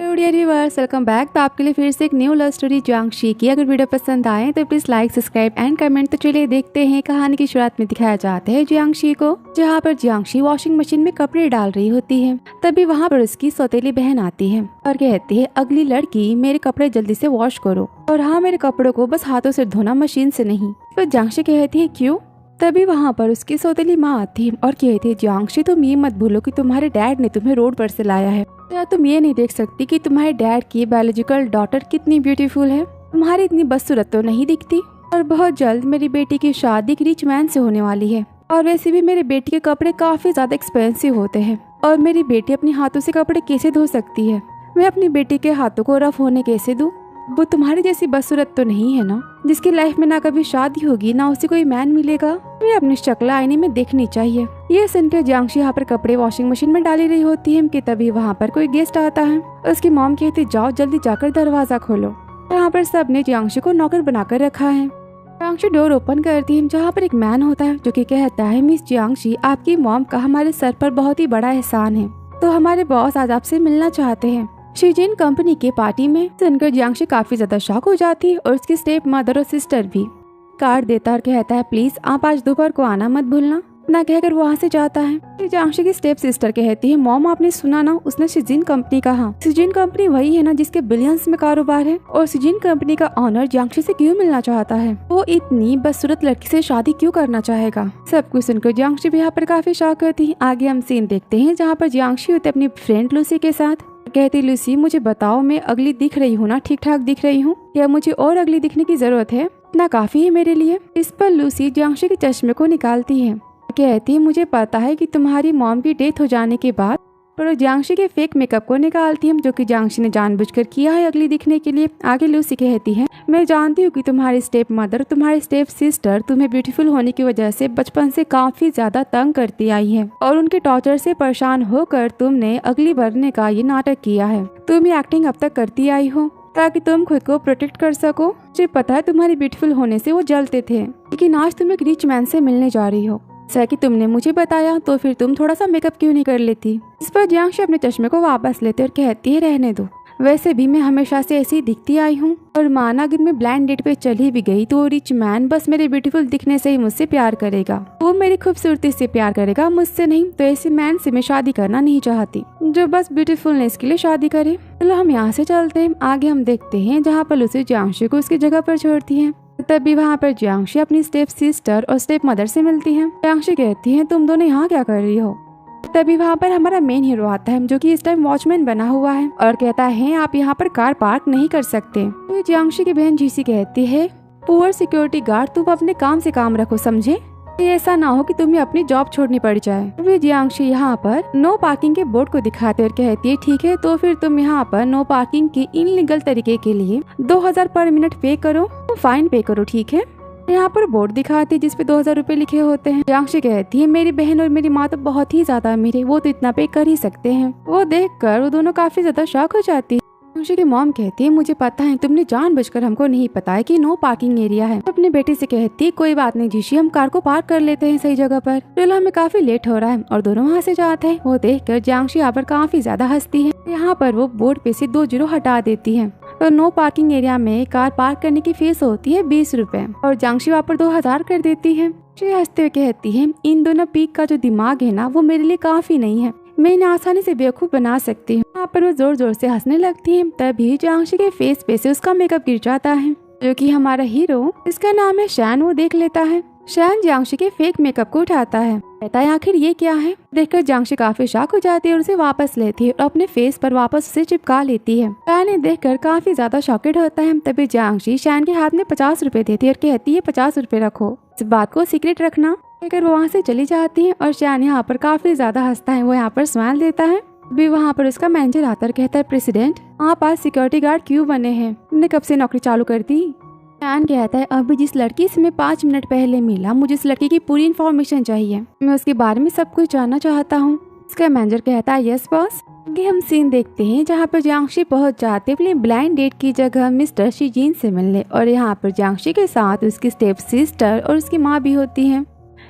Dear viewers, welcome back. तो आपके लिए फिर से एक न्यू लव स्टोरी जियांगशी की। अगर वीडियो पसंद आए तो please like, subscribe and comment. तो चलिए देखते हैं। कहानी की शुरुआत में दिखाया जाता है जियांगशी को, जहाँ पर जियांगशी वॉशिंग मशीन में कपड़े डाल रही होती है। तभी वहाँ पर उसकी सौतेली बहन आती है और कहती है, अगली लड़की मेरे कपड़े जल्दी से वॉश करो, और हाँ, मेरे कपड़ों को बस हाथों से धोना, मशीन से नहीं। तो जियांगशी कहती है, क्यों? तभी वहाँ पर उसकी सौतेली माँ आती है और कहती है, जियांगशी तुम ये मत भूलो कि तुम्हारे डैड ने तुम्हें रोड पर से लाया है। क्या तुम ये नहीं देख सकती कि तुम्हारे डैड की बायोलॉजिकल डॉटर कितनी ब्यूटीफुल है? तुम्हारी इतनी बदसूरत तो नहीं दिखती। और बहुत जल्द मेरी बेटी की शादी एक रिच मैन से होने वाली है, और वैसे भी मेरी बेटी के कपड़े काफी ज्यादा एक्सपेंसिव होते हैं, और मेरी बेटी अपने हाथों से कपड़े कैसे धो सकती है? मैं अपनी बेटी के हाथों को रफ होने कैसे दूं? वो तुम्हारी जैसी बदसूरत तो नहीं है ना, जिसकी लाइफ में ना कभी शादी होगी ना उसे कोई मैन मिलेगा। मैं अपनी शक्ल आईने में देखनी चाहिए। ये सुनकर जियांगशी यहाँ पर कपड़े वॉशिंग मशीन में डाली रही होती है कि तभी वहाँ पर कोई गेस्ट आता है। उसकी मॉम कहती, जाओ जल्दी जाकर दरवाजा खोलो। यहाँ पर सबने जियांगशी को नौकर बनाकर रखा है। जियांगशी डोर ओपन करती है, जहाँ पर एक मैन होता है जो कि कहता है, मिस जियांगशी, आपकी मॉम का हमारे सर पर बहुत ही बड़ा एहसान है, तो हमारे बॉस आज आपसे मिलना चाहते हैं शीजिन कंपनी के पार्टी में। सुनकर जियांगशी काफी ज्यादा शॉक हो जाती है, और उसकी स्टेप मदर और सिस्टर भी। कार्ड देता और कहता है, प्लीज आप आज दोपहर को आना मत भूलना। ना कहकर वहाँ से जाता है। जियांगशी की स्टेप सिस्टर कहती है, मॉम आपने सुना ना, उसने शीजिन कंपनी कहा। शीजिन कंपनी वही है ना जिसके बिलियंस में कारोबार है, और शीजिन कंपनी का ऑनर जियांगशी से क्यों मिलना चाहता है? वो इतनी बदसूरत लड़की से शादी क्यों करना चाहेगा? सब कुछ सुनकर जियांगशी भी यहाँ पर काफी शॉक होती है। आगे हम सीन देखते हैं जहाँ पर जियांगशी होती है अपनी फ्रेंड लूसी के साथ। कहती, लूसी मुझे बताओ, मैं अगली दिख रही हूँ ना? ठीक ठाक दिख रही हूँ या मुझे और अगली दिखने की जरूरत है? इतना काफी है मेरे लिए। इस पर लूसी जियांगशी के चश्मे को निकालती है। कहती, मुझे पता है कि तुम्हारी मॉम की डेथ हो जाने के बाद, और जियांगशी के फेक मेकअप को निकालती है जो कि जियांगशी ने जानबूझकर किया है अगली दिखने के लिए। आगे लूसी कहती है, मैं जानती हूँ कि तुम्हारी स्टेप मदर, तुम्हारी स्टेप सिस्टर तुम्हें ब्यूटीफुल होने की वजह से बचपन से काफी ज्यादा तंग करती आई है, और उनके टॉर्चर से परेशान होकर तुमने अगली बनने का ये नाटक किया है। तुम ये एक्टिंग अब तक करती आई हो ताकि तुम खुद को प्रोटेक्ट कर सको। मुझे पता है तुम्हारी ब्यूटीफुल होने से वो जलते थे, लेकिन आज तुम एक रिच मैन से मिलने जा रही हो, जैसा कि तुमने मुझे बताया, तो फिर तुम थोड़ा सा मेकअप क्यों नहीं कर लेती? इस पर जियांगशी अपने चश्मे को वापस लेते और कहती है, रहने दो, वैसे भी मैं हमेशा से ऐसी दिखती आई हूँ, और माना अगर मैं ब्लाइंड डेट पे चली भी गई तो रिच मैन बस मेरे ब्यूटीफुल दिखने से ही मुझसे प्यार करेगा। वो मेरी खूबसूरती से प्यार करेगा, मुझसे नहीं। तो ऐसे मैन से मैं शादी करना नहीं चाहती जो बस ब्यूटीफुलनेस के लिए शादी करे। चलो हम यहाँ से चलते हैं। आगे हम देखते हैं जहाँ पर लूसी जियांगशी को उसकी जगह पर छोड़ती है। तभी वहाँ पर जियांगशी अपनी स्टेप सिस्टर और स्टेप मदर से मिलती है। जियांगशी कहती है, तुम दोनों यहाँ क्या कर रही हो? तभी वहाँ पर हमारा मेन हीरो आता है जो कि इस टाइम वॉचमैन बना हुआ है, और कहता है, आप यहाँ पर कार पार्क नहीं कर सकते। तो जियांगशी की बहन जीसी कहती है, पुअर सिक्योरिटी गार्ड, तुम अपने काम से काम रखो, समझे? ऐसा ना हो कि तुम्हें अपनी जॉब छोड़नी पड़ जाए। वे जियांगशी यहाँ पर नो पार्किंग के बोर्ड को दिखाते और कहती है, ठीक है, तो फिर तुम यहाँ पर नो पार्किंग के इनलीगल तरीके के लिए 2000 पर मिनट पे करो, तो फाइन पे करो, ठीक है? यहाँ पर बोर्ड दिखाती है जिसपे 2000 रुपए लिखे होते हैं। जियांगशी कहती है, मेरी बहन और मेरी माँ तो बहुत ही ज्यादा अमीर है, वो तो इतना पे कर ही सकते हैं। वो देखकर वो दोनों काफी ज्यादा शॉक हो जाती है। जियांगशी की मॉम कहती है, मुझे पता है तुमने जानबूझकर हमको नहीं बताया कि नो पार्किंग एरिया है। अपने बेटे से कहती है, कोई बात नहीं जीशी, हम कार को पार्क कर लेते हैं सही जगह पर। चलो हमें काफी लेट हो रहा है, और दोनों वहाँ से जाते हैं। वो देखकर जियांगशी यहाँ पर काफी ज्यादा हंसती है। यहाँ पर वो बोर्ड पे से 2 जीरो हटा देती है। तो नो पार्किंग एरिया में कार पार्क करने की फीस होती है 20 रुपए, और जियांगशी वहाँ पर 2000 कर देती है। हंसते हुए कहती है, इन दोनों पीक का जो दिमाग है ना, वो मेरे लिए काफी नहीं है, मैं इन्हें आसानी से बेवकूफ बना सकती हूँ। यहाँ पर वो जोर जोर से हंसने लगती है। तभी जियांगशी के फेस पे से उसका मेकअप गिर जाता है, जो कि हमारा हीरो, इसका नाम है शैन, वो देख लेता है। शैन जियांगशी के फेक मेकअप को उठाता है, कहता है, आखिर ये क्या है? देखकर जियांगशी काफी शॉक हो जाती है और उसे वापस लेती है और अपने फेस पर वापस उसे चिपका लेती है। शैन ने देखकर काफी ज्यादा शॉकेड होता है। तभी जियांगशी शैन के हाथ में 50 रुपए देती है और कहती है, 50 रुपए रखो, इस बात को सीक्रेट रखना। कहकर वो वहाँ से चली जाती है, और शैन यहाँ पर काफी ज्यादा हंसता है। वो यहाँ पर स्माइल देता है। अभी वहाँ पर उसका मैनेजर आता है, कहता है, प्रेसिडेंट, आप आज सिक्योरिटी गार्ड क्यों बने हैं? तुमने कब से नौकरी चालू कर दी? शैन कहता है, अभी जिस लड़की से मैं 5 मिनट पहले मिला, मुझे इस लड़की की पूरी इन्फॉर्मेशन चाहिए, मैं उसके बारे में सब कुछ जानना चाहता हूँ। उसका मैनेजर कहता है, यस बॉस। आगे हम सीन देखते हैं जहाँ पर जियांगशी पहुँच जाते अपनी ब्लाइंड डेट की जगह मिस्टर शीजिन से मिलने, और यहाँ पर जियांगशी के साथ उसकी स्टेप सिस्टर और उसकी माँ भी होती है।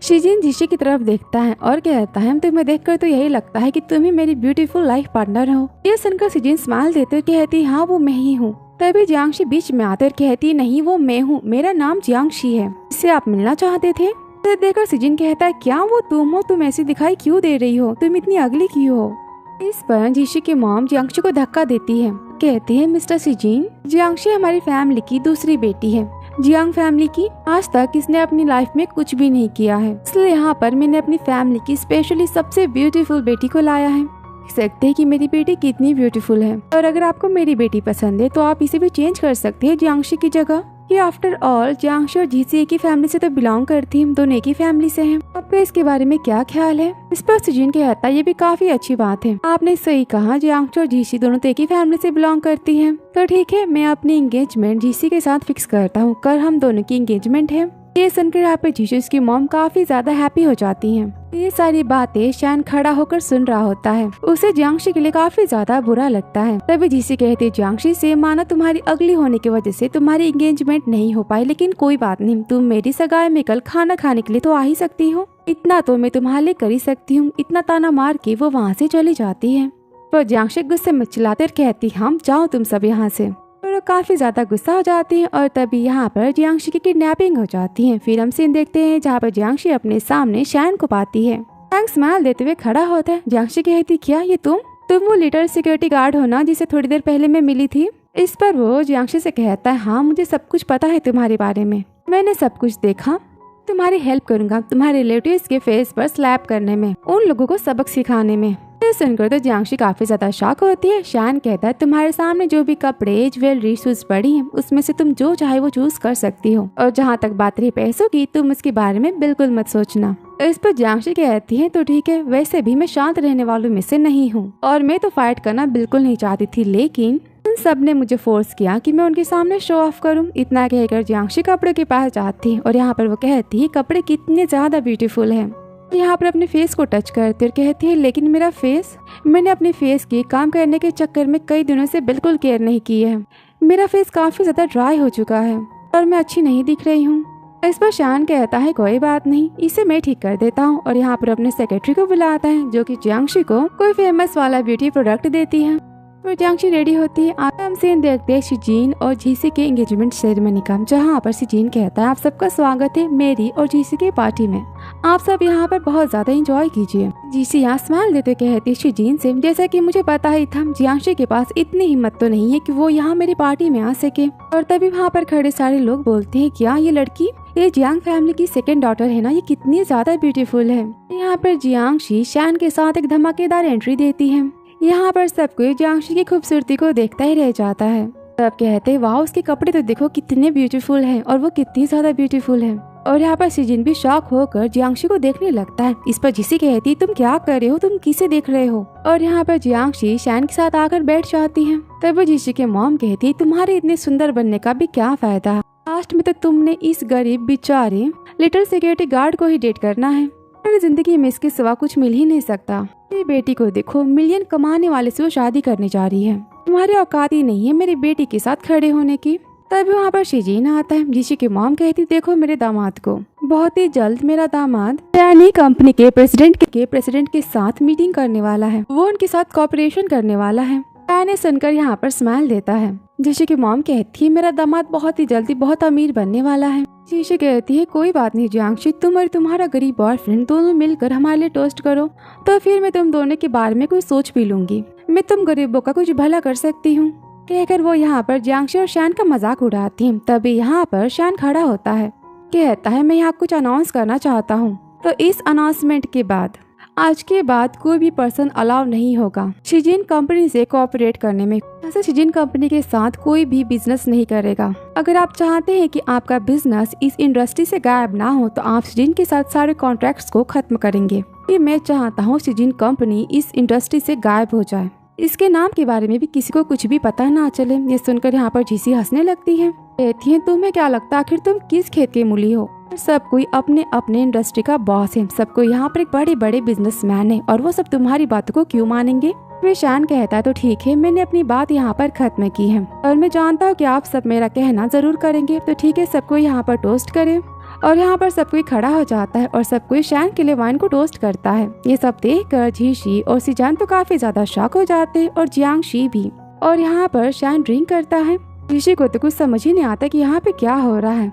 शिजिन जीशी की तरफ देखता है और कहता है तुम्हें देखकर तो यही लगता है कि तुम ही मेरी ब्यूटीफुल लाइफ पार्टनर हो। ये सुनकर शिजिन स्माइल देते हुए कहती हाँ वो मैं ही हूँ। तभी जियांगशी बीच में आते और कहती नहीं वो मैं हूँ, मेरा नाम जियांगशी है, इससे आप मिलना चाहते थे। तो देखकर शिजिन कहता है क्या वो तुम हो, तुम ऐसी दिखाई क्यों दे रही हो, तुम इतनी अगली क्यों हो। इस पर जीशी की मॉम जियांगशी को धक्का देती है, कहती है मिस्टर शिजिन, जियांगशी हमारी फैमिली की दूसरी बेटी है। जियांग फैमिली की आज तक इसने अपनी लाइफ में कुछ भी नहीं किया है, इसलिए यहाँ पर मैंने अपनी फैमिली की स्पेशली सबसे ब्यूटीफुल बेटी को लाया है। देख सकते हैं कि मेरी बेटी कितनी ब्यूटीफुल है, और अगर आपको मेरी बेटी पसंद है तो आप इसे भी चेंज कर सकते हैं जियांगशी की जगह। ये आफ्टर ऑल जियांगशी और जीसी एक ही फैमिली से तो बिलोंग करती है, दोनों एक ही फैमिली से हैं। आपका इसके बारे में क्या ख्याल है। इस पर शिजिन कहता है ये भी काफी अच्छी बात है, आपने सही कहा, जियांगशी और जीसी दोनों तो एक ही फैमिली से बिलोंग करती हैं। तो ठीक है, मैं अपनी एंगेजमेंट जीसी के साथ फिक्स करता हूँ, कल हम दोनों की एंगेजमेंट है। ये सुनकर यहाँ पे जीशू की मॉम काफी ज्यादा हैप्पी हो जाती हैं। ये सारी बातें शैन खड़ा होकर सुन रहा होता है, उसे जियांगशी के लिए काफी ज्यादा बुरा लगता है। तभी जीसी कहते जियांगशी से माना तुम्हारी अगली होने की वजह से तुम्हारी एंगेजमेंट नहीं हो पाई, लेकिन कोई बात नहीं, तुम मेरी सगाई में कल खाना खाने के लिए तो आ ही सकती हो, इतना तो मैं तुम्हारे लिए कर ही सकती हूँ। इतना ताना मार के वो वहाँ से चली जाती है। पर जियांगशी गुस्से में चिल्लाते कहती हम जाओ तुम सब यहाँ से। और काफी ज्यादा गुस्सा हो जाती हैं और तभी यहाँ पर जियांगशी की किडनैपिंग हो जाती है। फिर हम सीन देखते हैं जहाँ पर जियांगशी अपने सामने शैन को पाती है। शैन स्माइल देते हुए खड़ा होता है। जियांगशी कहती क्या ये तुम वो लिटिल सिक्योरिटी गार्ड हो ना जिसे थोड़ी देर पहले मैं मिली थी। इस पर वो जियांगशी से कहता है हाँ मुझे सब कुछ पता है तुम्हारे बारे में, मैंने सब कुछ देखा, तुम्हारी हेल्प करूंगा तुम्हारे रिलेटिव्स के फेस पर स्लैप करने में, उन लोगों को सबक सिखाने में। सुनकर तो जियांगशी काफी ज्यादा शॉक होती है। शैन कहता है तुम्हारे सामने जो भी कपड़े ज्वेलरी शूज पड़ी हैं उसमें से तुम जो चाहे वो चूज कर सकती हो, और जहाँ तक बात रही पैसों की तुम उसके बारे में बिल्कुल मत सोचना। इस पर जियांगशी कहती है तो ठीक है, वैसे भी मैं शांत रहने वालों में से नहीं हूँ और मैं तो फाइट करना बिल्कुल नहीं चाहती थी, लेकिन उन सब ने मुझे फोर्स किया कि मैं उनके सामने शो ऑफ करूं। इतना कहकर जियांगशी कपड़े के पास जाती है और यहाँ पर वो कहती है कपड़े कितने ज्यादा ब्यूटीफुल है। यहाँ पर अपने फेस को टच करते और कहती है लेकिन मेरा फेस, मैंने अपने फेस की काम करने के चक्कर में कई दिनों से बिल्कुल केयर नहीं की है, मेरा फेस काफी ज्यादा ड्राई हो चुका है और मैं अच्छी नहीं दिख रही हूँ। इस पर शैन कहता है कोई बात नहीं, इसे मैं ठीक कर देता हूँ, और यहाँ पर अपने सेक्रेटरी को बुलाता है जो कि जियांगशी को कोई फेमस वाला ब्यूटी प्रोडक्ट देती है। तो जियांगशी रेडी होती है। आगे हम सीन देखते हैं शिजिन और जीसी के एंगेजमेंट सेरेमनी का, जहाँ पर शिजिन कहता है आप सबका स्वागत है मेरी और जीसी के पार्टी में, आप सब यहाँ पर बहुत ज्यादा एंजॉय कीजिए। जीसी यहाँ स्माइल देते कहती है शिजिन से जैसा कि मुझे पता ही था जियांगशी के पास इतनी हिम्मत तो नहीं है कि वो यहाँ मेरी पार्टी में आ सके। और तभी वहाँ पर खड़े सारे लोग बोलते हैं क्या ये लड़की ये जियांग फैमिली की सेकंड डॉटर है ना, ये कितनी ज्यादा ब्यूटीफुल है। यहाँ पर जियांगशी शैन के साथ एक धमाकेदार एंट्री देती है। यहाँ पर सब कोई जियांगशी की खूबसूरती को देखता ही रह जाता है। सब कहते हैं वाह उसके कपड़े तो देखो कितने ब्यूटीफुल हैं और वो कितनी ज्यादा ब्यूटीफुल है। और यहाँ पर शिजिन भी शॉक होकर जियांगशी को देखने लगता है। इस पर जीसी कहती तुम क्या कर रहे हो, तुम किसे देख रहे हो। और यहाँ पर जियांगशी शैन के साथ आकर बैठ जाती है। तब जीसी के मॉम कहती तुम्हारे इतने सुंदर बनने का भी क्या फायदा, लास्ट में तो तुमने इस गरीब बेचारे लिटिल सिक्योरिटी गार्ड को ही डेट करना है, मेरी जिंदगी में इसके सिवा कुछ मिल ही नहीं सकता। मेरी बेटी को देखो, मिलियन कमाने वाले से वो शादी करने जा रही है, तुम्हारी औकात ही नहीं है मेरी बेटी के साथ खड़े होने की। तभी वहाँ पर शिजिन आता है। जीशी की मॉम कहती देखो मेरे दामाद को, बहुत ही जल्द मेरा दामाद यानी कंपनी के प्रेसिडेंट के साथ मीटिंग करने वाला है, वो उनके साथ कॉपरेशन करने वाला है। मैंने सुनकर यहाँ पर स्माइल देता है। जीशी की मॉम कहती है मेरा दामाद बहुत ही जल्दी बहुत अमीर बनने वाला है। जीशी कहती है कोई बात नहीं जियांगशी, तुम और तुम्हारा गरीब बॉयफ्रेंड दोनों मिलकर हमारे लिए टोस्ट करो, तो फिर मैं तुम दोनों के बारे में कोई सोच भी लूंगी, मैं तुम गरीबों का कुछ भला कर सकती हूँ। कहकर वो यहाँ पर जियांगशी और शैन का मजाक उड़ाती है। तभी यहाँ पर शैन खड़ा होता है, कहता है मैं यहाँ कुछ अनाउंस करना चाहता हूँ। तो इस अनाउंसमेंट के बाद आज के बाद कोई भी पर्सन अलाउ नहीं होगा शिजिन कंपनी से कोऑपरेट करने में। ऐसे शिजिन कंपनी के साथ कोई भी बिजनेस नहीं करेगा। अगर आप चाहते हैं कि आपका बिजनेस इस इंडस्ट्री से गायब ना हो तो आप शिजिन के साथ सारे कॉन्ट्रैक्ट्स को खत्म करेंगे। ये मैं चाहता हूँ शिजिन कंपनी इस इंडस्ट्री से गायब हो जाए, इसके नाम के बारे में भी किसी को कुछ भी पता ना चले। ये सुनकर यहाँ पर जीसी हंसने लगती है, कहती है तुम्हें क्या लगता आखिर तुम किस खेत के मूली हो। सब कोई अपने अपने इंडस्ट्री का बॉस है, सबको यहाँ पर एक बड़े बड़े बिजनेसमैन है और वो सब तुम्हारी बातों को क्यों मानेंगे। वे शैन कहता है तो ठीक है, मैंने अपनी बात यहाँ पर खत्म की है और मैं जानता हूँ कि आप सब मेरा कहना जरूर करेंगे, तो ठीक है सबको यहाँ पर टोस्ट करें। और यहाँ पर सब कोई खड़ा हो जाता है और सब कोई शैन के लिए वाइन को टोस्ट करता है। ये सब देखकर जीशी और सीजान तो काफी ज्यादा शॉक हो जाते हैं और जियांगशी भी। और यहाँ पर शैन ड्रिंक करता है। जीशी को तो कुछ समझ ही नहीं आता कि यहाँ पे क्या हो रहा है।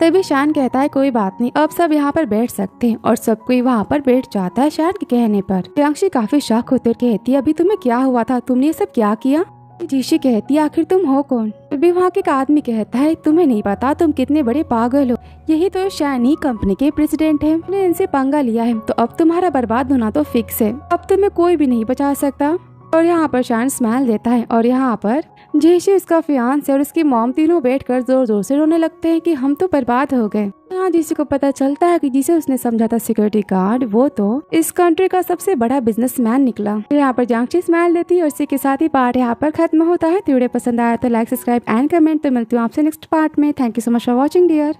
तभी शैन कहता है कोई बात नहीं, अब सब यहाँ पर बैठ सकते हैं और सब कोई वहाँ पर बैठ जाता है शैन के कहने पर। जियांगशी काफी शॉक होते कहती है अभी तुम्हें क्या हुआ था, तुमने ये सब क्या किया? जीशी कहती है आखिर तुम हो कौन? तभी वहाँ के एक आदमी कहता है तुम्हें नहीं पता तुम कितने बड़े पागल हो, यही तो शैनी कंपनी के प्रेसिडेंट है, मैंने इनसे पंगा लिया है तो अब तुम्हारा बर्बाद होना तो फिक्स है, अब तुम्हें कोई भी नहीं बचा सकता। और यहाँ पर शैन स्माइल देता है और यहाँ पर जीशी, उसका फियांसे और उसकी मॉम तीनों बैठकर जोर जोर से रोने लगते हैं कि हम तो बर्बाद हो गए। यहाँ जीशी को पता चलता है कि जिसे उसने समझा था सिक्योरिटी गार्ड वो तो इस कंट्री का सबसे बड़ा बिजनेसमैन निकला। यहाँ पर जियांगशी स्माइल देती है और इसी के साथ ही पार्ट यहाँ पर खत्म होता है। वीडियो पसंद आया तो लाइक, सब्सक्राइब एंड कमेंट। तो मिलती हूँ आपसे नेक्स्ट पार्ट में। Thank you so much for watching dear.